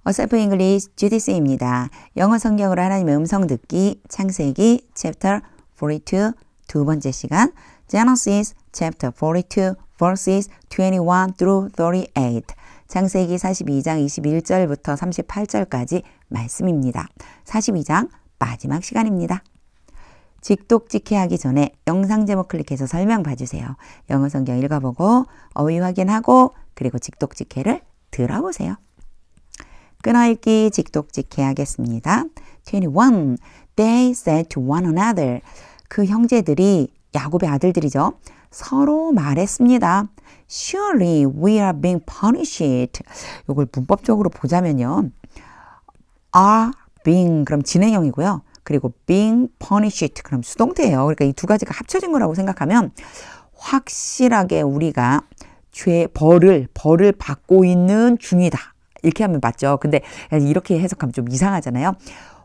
어설프 잉글리시 GDC입니다. 영어 성경으로 하나님의 음성 듣기 창세기 chapter 42 두 번째 시간 Genesis chapter 42 verses 21 through 38 창세기 42장 21절부터 38절까지 말씀입니다. 42장 마지막 시간입니다. 직독직해 하기 전에 영상 제목 클릭해서 설명 봐주세요. 영어 성경 읽어보고 어휘 확인하고 그리고 직독직해를 들어보세요. 끊어읽기 직독직해 하겠습니다. 21. They said to one another. 그 형제들이 야곱의 아들들이죠. 서로 말했습니다. Surely we are being punished. 이걸 문법적으로 보자면요. are being 그럼 진행형이고요. 그리고 being punished 그럼 수동태예요. 그러니까 이 두 가지가 합쳐진 거라고 생각하면 확실하게 우리가 벌을 받고 있는 중이다. 이렇게 하면 맞죠. 근데 이렇게 해석하면 좀 이상하잖아요.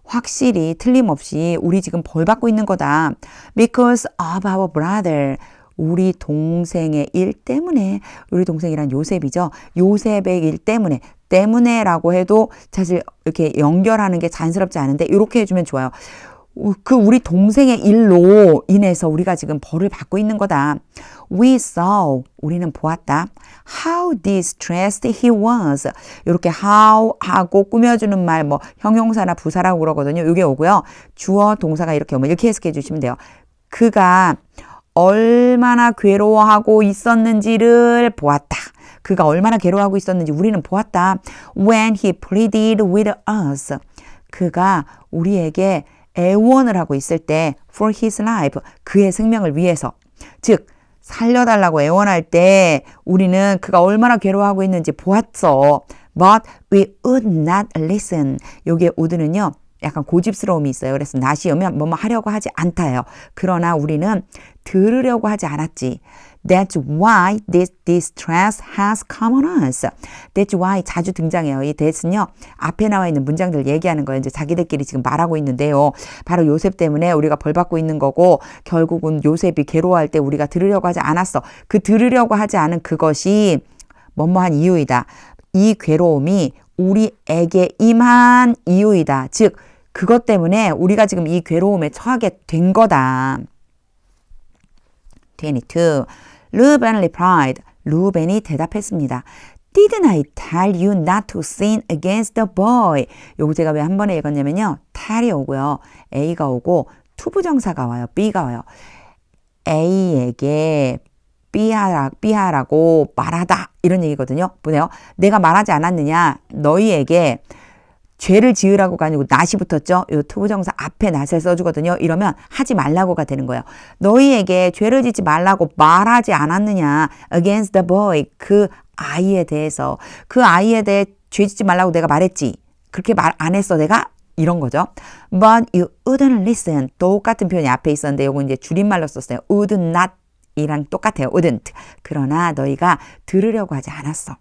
확실히 틀림없이 우리 지금 벌 받고 있는 거다. Because of our brother. 우리 동생의 일 때문에. 우리 동생이란 요셉이죠. 요셉의 일 때문에라고 해도 사실 이렇게 연결하는 게 자연스럽지 않은데 이렇게 해주면 좋아요. 그 우리 동생의 일로 인해서 우리가 지금 벌을 받고 있는 거다. We saw, 우리는 보았다. How distressed he was. 이렇게 how 하고 꾸며주는 말, 뭐 형용사나 부사라고 그러거든요. 이게 오고요. 주어, 동사가 이렇게 오면 이렇게 해석해 주시면 돼요. 그가 얼마나 괴로워하고 있었는지를 보았다. 그가 얼마나 괴로워하고 있었는지 우리는 보았다. When he pleaded with us. 그가 우리에게 애원을 하고 있을 때 for his life, 그의 생명을 위해서, 즉 살려달라고 애원할 때 우리는 그가 얼마나 괴로워하고 있는지 보았어. But we would not listen. 여기에 would는요 약간 고집스러움이 있어요. 그래서 not이 오면 뭐뭐 하려고 하지 않다예요. 그러나 우리는 들으려고 하지 않았지. That's why this distress has come on us. That's why 자주 등장해요. 이 that은요 앞에 나와 있는 문장들 얘기하는 거예요. 이제 자기들끼리 지금 말하고 있는데요. 바로 요셉 때문에 우리가 벌 받고 있는 거고 결국은 요셉이 괴로워할 때 우리가 들으려고 하지 않았어. 그 들으려고 하지 않은 그것이 뭐뭐한 이유이다. 이 괴로움이 우리에게 임한 이유이다. 즉 그것 때문에 우리가 지금 이 괴로움에 처하게 된 거다. 22. 루벤 replied. 루벤이 대답했습니다. Didn't I tell you not to sin against the boy? 요거 제가 왜 한 번에 읽었냐면요. tell이 오고요. A가 오고 투부정사가 와요. B가 와요. A에게 B하라고 말하다 이런 얘기거든요. 보세요. 내가 말하지 않았느냐. 너희에게 죄를 지으라고가 아니고 not이 붙었죠. 이 투부정사 앞에 not을 써주거든요. 이러면 하지 말라고가 되는 거예요. 너희에게 죄를 짓지 말라고 말하지 않았느냐. Against the boy. 그 아이에 대해서. 그 아이에 대해 죄 짓지 말라고 내가 말했지. 그렇게 말 안 했어 내가? 이런 거죠. But you wouldn't listen. 똑같은 표현이 앞에 있었는데 요거 이제 줄임말로 썼어요. Would not. 이랑 똑같아요. wouldn't. 그러나 너희가 들으려고 하지 않았어.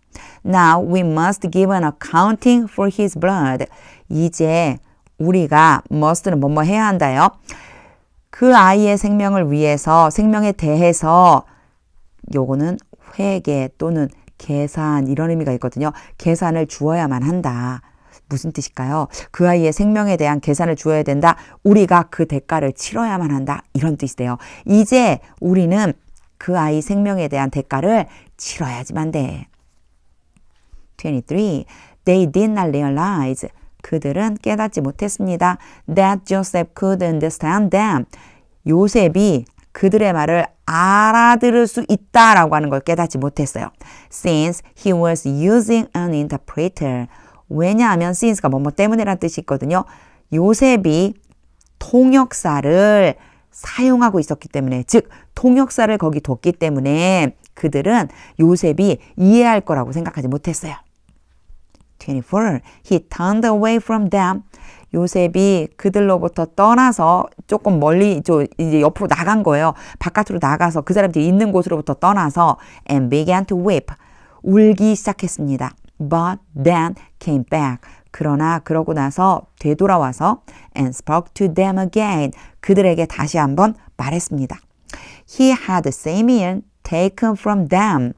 Now we must give an accounting for his blood. 이제 우리가 must는 뭐뭐 해야 한다요. 그 아이의 생명을 위해서 생명에 대해서 요거는 회계 또는 계산 이런 의미가 있거든요. 계산을 주어야만 한다. 무슨 뜻일까요? 그 아이의 생명에 대한 계산을 주어야 된다. 우리가 그 대가를 치러야만 한다. 이런 뜻이 돼요. 이제 우리는 그 아이 생명에 대한 대가를 치러야지만 돼. 23. They did not realize. 그들은 깨닫지 못했습니다. That Joseph could understand them. 요셉이 그들의 말을 알아들을 수 있다라고 하는 걸 깨닫지 못했어요. Since he was using an interpreter. 왜냐하면 since가 뭐뭐 때문에라는 뜻이 있거든요. 요셉이 통역사를 사용하고 있었기 때문에 즉 통역사를 거기 뒀기 때문에 그들은 요셉이 이해할 거라고 생각하지 못했어요. 24. He turned away from them. 요셉이 그들로부터 떠나서 조금 멀리 이제 옆으로 나간 거예요. 바깥으로 나가서 그 사람들이 있는 곳으로부터 떠나서 and began to weep. 울기 시작했습니다. But then came back. 그러나 그러고 나서 되돌아와서 and spoke to them again. 그들에게 다시 한번 말했습니다. He had Simeon taken from them.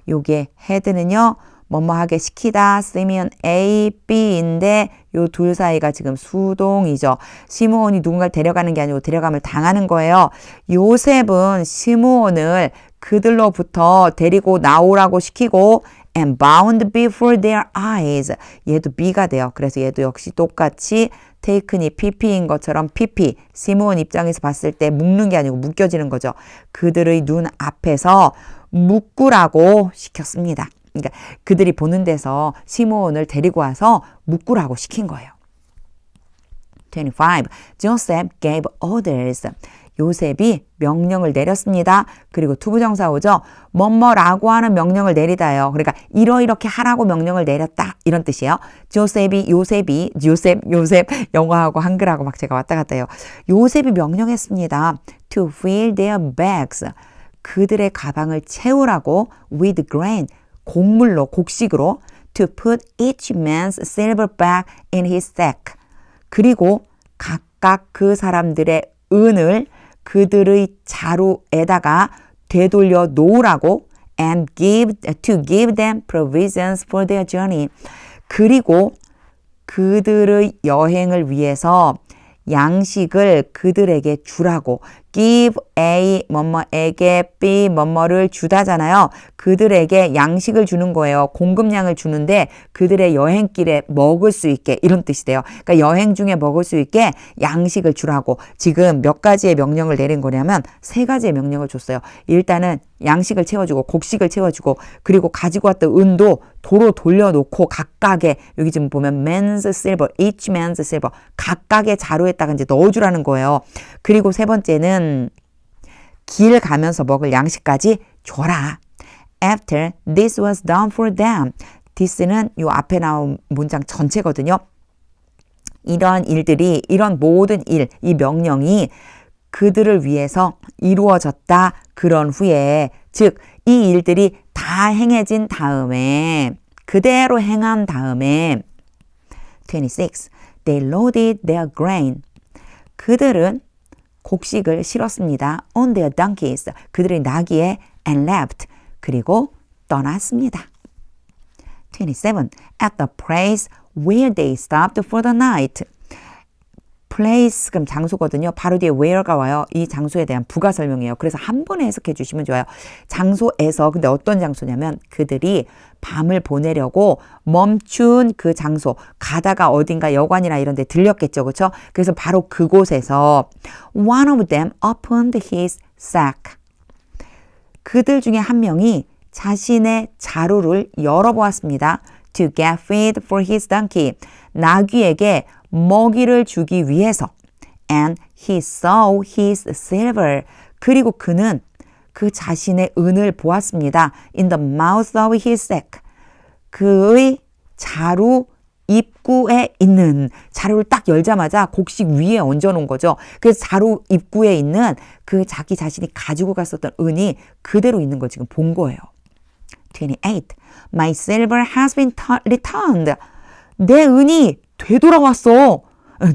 요게 had는요. 뭐뭐하게 시키다 쓰면 A, B인데 요 둘 사이가 지금 수동이죠. 시므온이 누군가를 데려가는 게 아니고 데려감을 당하는 거예요. 요셉은 시므온을 그들로부터 데리고 나오라고 시키고 and bound before their eyes. 얘도 B가 돼요. 그래서 얘도 역시 똑같이 taken이 PP인 것처럼 PP, 시므온 입장에서 봤을 때 묶는 게 아니고 묶여지는 거죠. 그들의 눈 앞에서 묶으라고 시켰습니다. 그러니까 그들이 보는 데서 시므온을 데리고 와서 묶으라고 시킨 거예요. 25. Joseph gave orders. 요셉이 명령을 내렸습니다. 그리고 투부정사 오죠. 뭐뭐라고 하는 명령을 내리다요. 그러니까 이러이렇게 하라고 명령을 내렸다. 이런 뜻이에요. 요셉 영어하고 한글하고 막 제가 왔다 갔다 해요. 요셉이 명령했습니다. To fill their bags. 그들의 가방을 채우라고 with grain. 곡물로, 곡식으로 to put each man's silver bag in his sack. 그리고 각각 그 사람들의 은을 그들의 자루에다가 되돌려 놓으라고 and to give them provisions for their journey. 그리고 그들의 여행을 위해서 양식을 그들에게 주라고 give A 뭐뭐에게 B 뭐뭐를 주다잖아요. 그들에게 양식을 주는 거예요. 공급량을 주는데 그들의 여행길에 먹을 수 있게 이런 뜻이 돼요. 그러니까 여행 중에 먹을 수 있게 양식을 주라고 지금 몇 가지의 명령을 내린 거냐면 세 가지의 명령을 줬어요. 일단은 양식을 채워주고 곡식을 채워주고 그리고 가지고 왔던 은도 도로 돌려놓고 각각의 여기 지금 보면 man's silver, each man's silver 각각의 자루에다가 이제 넣어주라는 거예요. 그리고 세 번째는 길 가면서 먹을 양식까지 줘라. After this was done for them. this는 요 앞에 나온 문장 전체거든요. 이런 일들이 이런 모든 일, 이 명령이 그들을 위해서 이루어졌다. 그런 후에 즉 이 일들이 다 행해진 다음에 그대로 행한 다음에 26. They loaded their grain. 그들은 곡식을 실었습니다. On their donkeys. 그들의 나귀에 and left. 그리고 떠났습니다. 27. At the place where they stopped for the night. place 그럼 장소거든요. 바로 뒤에 where가 와요. 이 장소에 대한 부가 설명이에요. 그래서 한 번에 해석해 주시면 좋아요. 장소에서 근데 어떤 장소냐면 그들이 밤을 보내려고 멈춘 그 장소 가다가 어딘가 여관이나 이런 데 들렸겠죠. 그렇죠? 그래서 바로 그곳에서 one of them opened his sack. 그들 중에 한 명이 자신의 자루를 열어보았습니다. To get feed for his donkey. 나귀에게 먹이를 주기 위해서. And he saw his silver. 그리고 그는 그 자신의 은을 보았습니다. In the mouth of his sack. 그의 자루 입구에 있는 자루를 딱 열자마자 곡식 위에 얹어놓은 거죠. 그래서 자루 입구에 있는 그 자기 자신이 가지고 갔었던 은이 그대로 있는 거 지금 본 거예요. 28. My silver has been returned. 내 은이 되돌아왔어.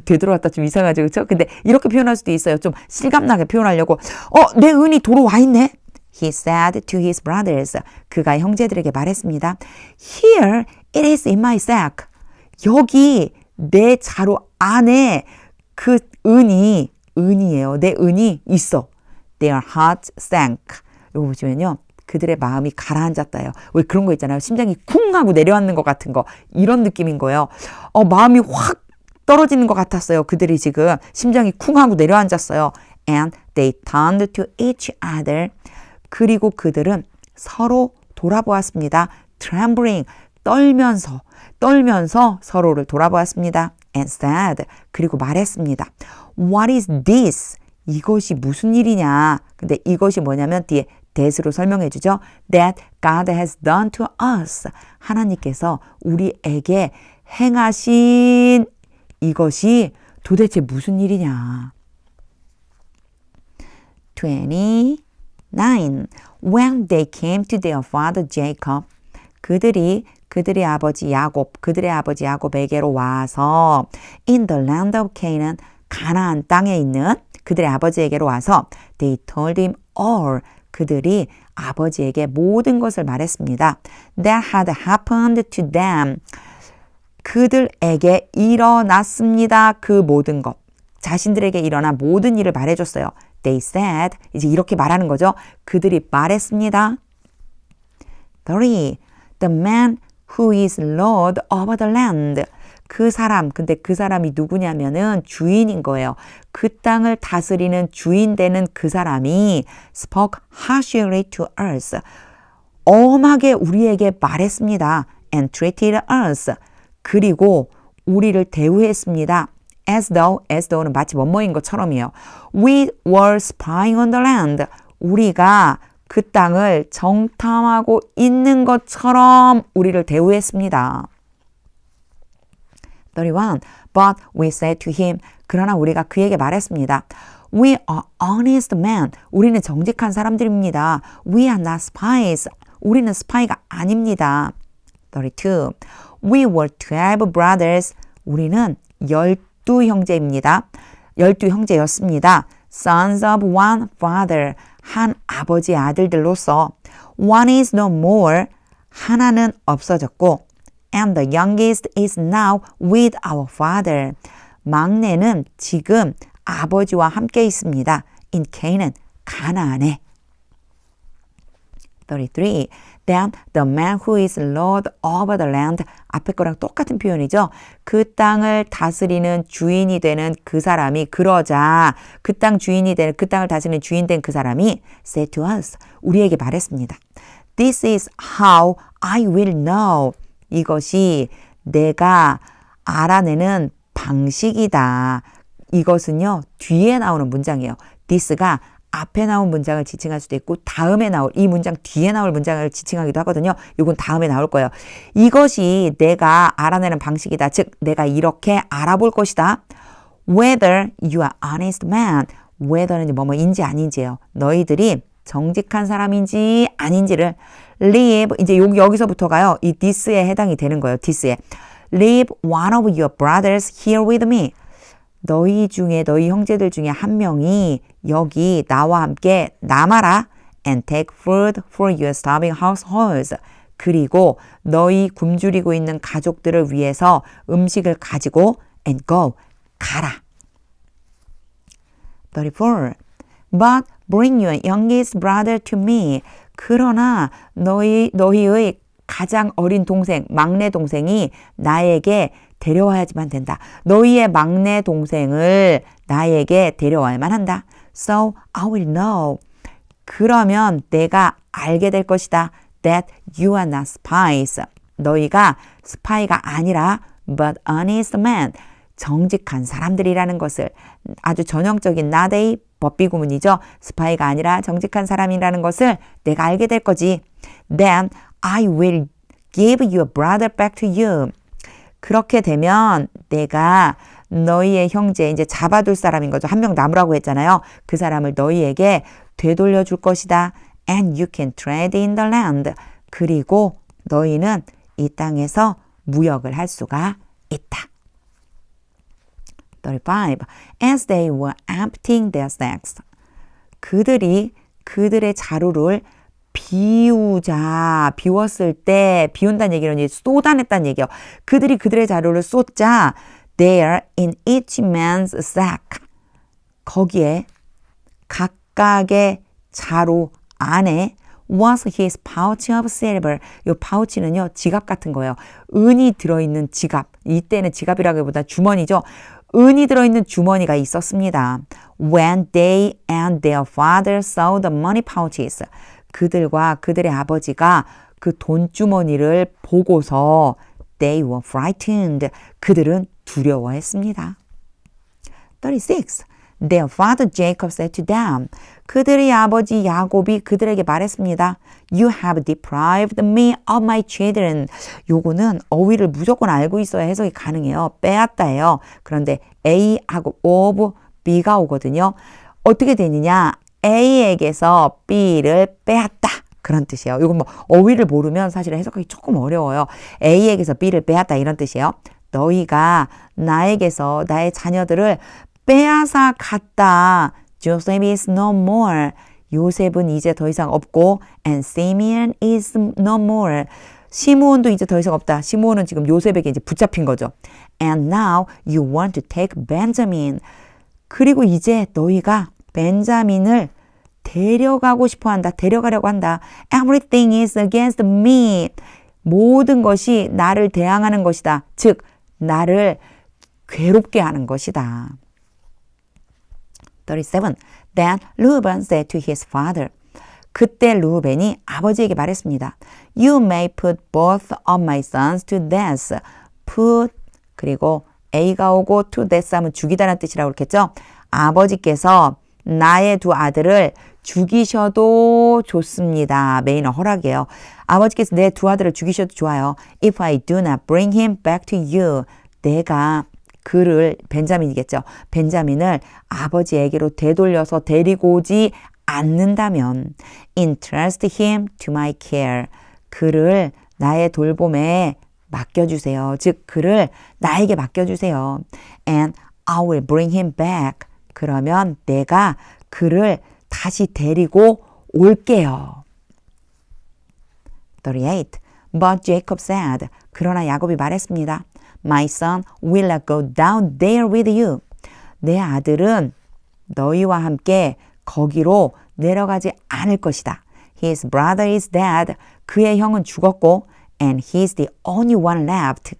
되돌아왔다 좀 이상하죠. 그렇죠? 근데 이렇게 표현할 수도 있어요. 좀 실감나게 표현하려고. 내 은이 도로 와 있네. He said to his brothers. 그가 형제들에게 말했습니다. Here it is in my sack. 여기 내 자루 안에 그 은이에요. 내 은이 있어. Their hearts sank. 이거 보시면요. 그들의 마음이 가라앉았다요. 왜 그런 거 있잖아요. 심장이 쿵 하고 내려앉는 것 같은 거. 이런 느낌인 거예요. 마음이 확 떨어지는 것 같았어요. 그들이 지금 심장이 쿵 하고 내려앉았어요. And they turned to each other. 그리고 그들은 서로 돌아보았습니다. Trembling, 떨면서 서로를 돌아보았습니다. And said, 그리고 말했습니다. What is this? 이것이 무슨 일이냐? 근데 이것이 뭐냐면 뒤에 that으로 설명해 주죠. That God has done to us. 하나님께서 우리에게 행하신 이것이 도대체 무슨 일이냐? 29. When they came to their father Jacob, 그들의 아버지 야곱에게로 와서 in the land of Canaan, 가나안 땅에 있는 그들의 아버지에게로 와서 they told him all, 그들이 아버지에게 모든 것을 말했습니다. That had happened to them. 그들에게 일어났습니다. 그 모든 것. 자신들에게 일어난 모든 일을 말해줬어요. They said, 이제 이렇게 말하는 거죠. 그들이 말했습니다. 3. The man who is Lord over the land. 그 사람, 근데 그 사람이 누구냐면은 주인인 거예요. 그 땅을 다스리는 주인 되는 그 사람이 spoke harshly to us. 엄하게 우리에게 말했습니다. And treated us. 그리고 우리를 대우했습니다. As though는 마치 뭐뭐인 것처럼이에요. We were spying on the land. 우리가 그 땅을 정탐하고 있는 것처럼 우리를 대우했습니다. 31. But we said to him. 그러나 우리가 그에게 말했습니다. We are honest men. 우리는 정직한 사람들입니다. We are not spies. 우리는 스파이가 아닙니다. 32. We were 12 brothers. 우리는 12형제입니다. 12형제였습니다. Sons of one father. 한 아버지의 아들들로서 one is no more. 하나는 없어졌고 and the youngest is now with our father. 막내는 지금 아버지와 함께 있습니다. In Canaan, 가나안에. 33. Then the man who is Lord over the land. 앞에 거랑 똑같은 표현이죠. 그 땅을 다스리는 주인이 되는 그 사람이 그러자 그 땅 주인이 되는 그 땅을 다스리는 주인 된 그 사람이 said to us. 우리에게 말했습니다. This is how I will know. 이것이 내가 알아내는 방식이다. 이것은요. 뒤에 나오는 문장이에요. this가 앞에 나온 문장을 지칭할 수도 있고 다음에 나올 이 문장 뒤에 나올 문장을 지칭하기도 하거든요. 이건 다음에 나올 거예요. 이것이 내가 알아내는 방식이다. 즉 내가 이렇게 알아볼 것이다. Whether you are honest man. whether는 뭐뭐인지 아닌지예요. 너희들이 정직한 사람인지 아닌지를 live 이제 여기서부터가요. 이 this에 해당이 되는 거예요. this에 live one of your brothers here with me. 너희 형제들 중에 한 명이 여기 나와 함께 남아라. And take food for your starving households. 그리고 너희 굶주리고 있는 가족들을 위해서 음식을 가지고 and go. 가라. 34. But bring your youngest brother to me. 그러나 너희의 가장 어린 동생, 막내 동생이 나에게 데려와야지만 된다. 너희의 막내 동생을 나에게 데려와야만 한다. So I will know. 그러면 내가 알게 될 것이다. That you are not spies. 너희가 스파이가 아니라 but honest men. 정직한 사람들이라는 것을 아주 전형적인 not a 법비 구문이죠. 스파이가 아니라 정직한 사람이라는 것을 내가 알게 될 거지. Then I will give your brother back to you. 그렇게 되면 내가 너희의 형제 이제 잡아둘 사람인 거죠. 한 명 남으라고 했잖아요. 그 사람을 너희에게 되돌려 줄 것이다. And you can trade in the land. 그리고 너희는 이 땅에서 무역을 할 수가 있다. 35. As they were emptying their sacks. 그들이 그들의 자루를 비웠을 때, 비운다는 얘기는 쏟아냈다는 얘기예요. 그들이 그들의 자루를 쏟자, there in each man's sack. 거기에 각각의 자루 안에 was his pouch of silver. 이 파우치는요, 지갑 같은 거예요. 은이 들어있는 지갑. 이때는 지갑이라기보다 주머니죠. 은이 들어있는 주머니가 있었습니다. When they and their father saw the money pouches. 그들과 그들의 아버지가 그 돈주머니를 보고서 they were frightened. 그들은 두려워했습니다. 36. Their father Jacob said to them. 그들의 아버지 야곱이 그들에게 말했습니다. You have deprived me of my children. 요거는 어휘를 무조건 알고 있어야 해석이 가능해요. 빼앗다예요. 그런데 A하고 of B가 오거든요. 어떻게 되느냐? A에게서 B를 빼앗다. 그런 뜻이에요. 이건 뭐 어휘를 모르면 사실 해석하기 조금 어려워요. A에게서 B를 빼앗다 이런 뜻이에요. 너희가 나에게서 나의 자녀들을 빼앗아 갔다. Joseph is no more. 요셉은 이제 더 이상 없고 and Simeon is no more. 시므온도 이제 더 이상 없다. 시므온은 지금 요셉에게 이제 붙잡힌 거죠. And now you want to take Benjamin. 그리고 이제 너희가 벤자민을 데려가고 싶어 한다. 데려가려고 한다. Everything is against me. 모든 것이 나를 대항하는 것이다. 즉 나를 괴롭게 하는 것이다. 37. Then Reuben said to his father. 그때 르우벤이 아버지에게 말했습니다. You may put both of my sons to death. put 그리고 A가 오고 to death 하면 죽이다라는 뜻이라고 그랬겠죠. 아버지께서 나의 두 아들을 죽이셔도 좋습니다. 메인어 허락이에요. 아버지께서 내 두 아들을 죽이셔도 좋아요. If I do not bring him back to you. 내가 그를 벤자민이겠죠. 벤자민을 아버지에게로 되돌려서 데리고 오지 않는다면 entrust him to my care. 그를 나의 돌봄에 맡겨주세요. 즉 그를 나에게 맡겨주세요. And I will bring him back. 그러면 내가 그를 다시 데리고 올게요. 38. But Jacob said. 그러나 야곱이 말했습니다. My son will not go down there with you. 내 아들은 너희와 함께 거기로 내려가지 않을 것이다. His brother is dead. 그의 형은 죽었고 and he's the only one left.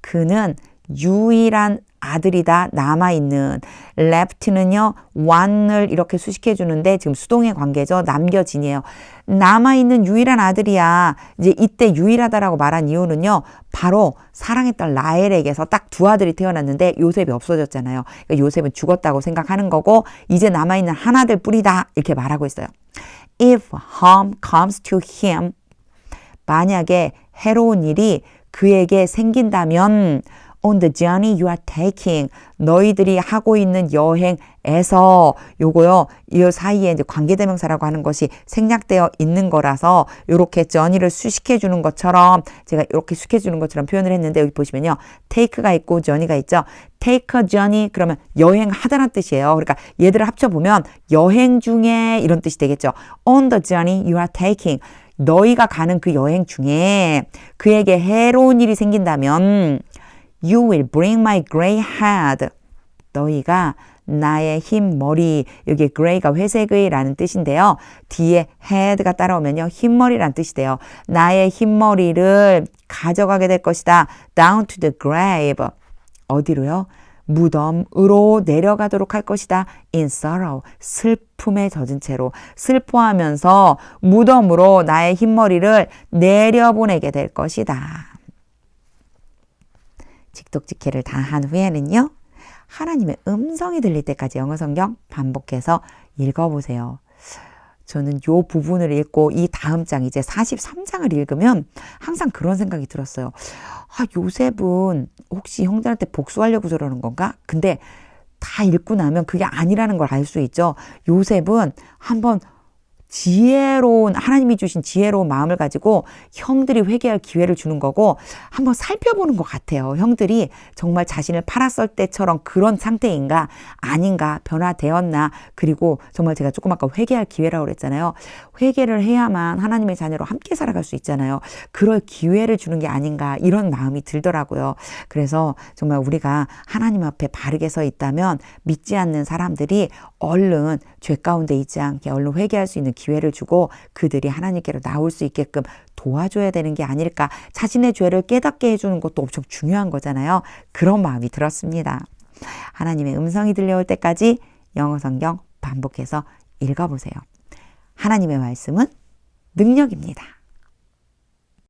그는 유일한 아들이다. 남아있는. left는요. one을 이렇게 수식해 주는데 지금 수동의 관계죠. 남겨진이에요. 남아있는 유일한 아들이야. 이제 이때 유일하다라고 말한 이유는요. 바로 사랑했던 라헬에게서 딱 두 아들이 태어났는데 요셉이 없어졌잖아요. 그러니까 요셉은 죽었다고 생각하는 거고 이제 남아있는 하나들 뿐이다. 이렇게 말하고 있어요. If harm comes to him. 만약에 해로운 일이 그에게 생긴다면 on the journey you are taking. 너희들이 하고 있는 여행에서 요거요. 이 사이에 이제 관계대명사라고 하는 것이 생략되어 있는 거라서 요렇게 journey를 수식해 주는 것처럼 제가 이렇게 수식해 주는 것처럼 표현을 했는데 여기 보시면요. take가 있고 journey가 있죠. take a journey 그러면 여행하다는 뜻이에요. 그러니까 얘들을 합쳐보면 여행 중에 이런 뜻이 되겠죠. on the journey you are taking. 너희가 가는 그 여행 중에 그에게 해로운 일이 생긴다면 You will bring my gray head. 너희가 나의 흰 머리. 여기 gray가 회색의 라는 뜻인데요. 뒤에 head가 따라오면요. 흰 머리라는 뜻이 돼요. 나의 흰 머리를 가져가게 될 것이다. Down to the grave. 어디로요? 무덤으로 내려가도록 할 것이다. In sorrow. 슬픔에 젖은 채로. 슬퍼하면서 무덤으로 나의 흰 머리를 내려보내게 될 것이다. 직독직해를 다 한 후에는요. 하나님의 음성이 들릴 때까지 영어 성경 반복해서 읽어보세요. 저는 이 부분을 읽고 이 다음 장 이제 43장을 읽으면 항상 그런 생각이 들었어요. 아, 요셉은 혹시 형들한테 복수하려고 저러는 건가? 근데 다 읽고 나면 그게 아니라는 걸 알 수 있죠. 요셉은 한번 지혜로운 하나님이 주신 지혜로운 마음을 가지고 형들이 회개할 기회를 주는 거고 한번 살펴보는 것 같아요. 형들이 정말 자신을 팔았을 때처럼 그런 상태인가 아닌가 변화되었나 그리고 정말 제가 조금 아까 회개할 기회라고 그랬잖아요. 회개를 해야만 하나님의 자녀로 함께 살아갈 수 있잖아요. 그럴 기회를 주는 게 아닌가 이런 마음이 들더라고요. 그래서 정말 우리가 하나님 앞에 바르게 서 있다면 믿지 않는 사람들이 얼른 죄 가운데 있지 않게 얼른 회개할 수 있는 기회를 주고 그들이 하나님께로 나올 수 있게끔 도와줘야 되는 게 아닐까. 자신의 죄를 깨닫게 해주는 것도 엄청 중요한 거잖아요. 그런 마음이 들었습니다. 하나님의 음성이 들려올 때까지 영어 성경 반복해서 읽어보세요. 하나님의 말씀은 능력입니다.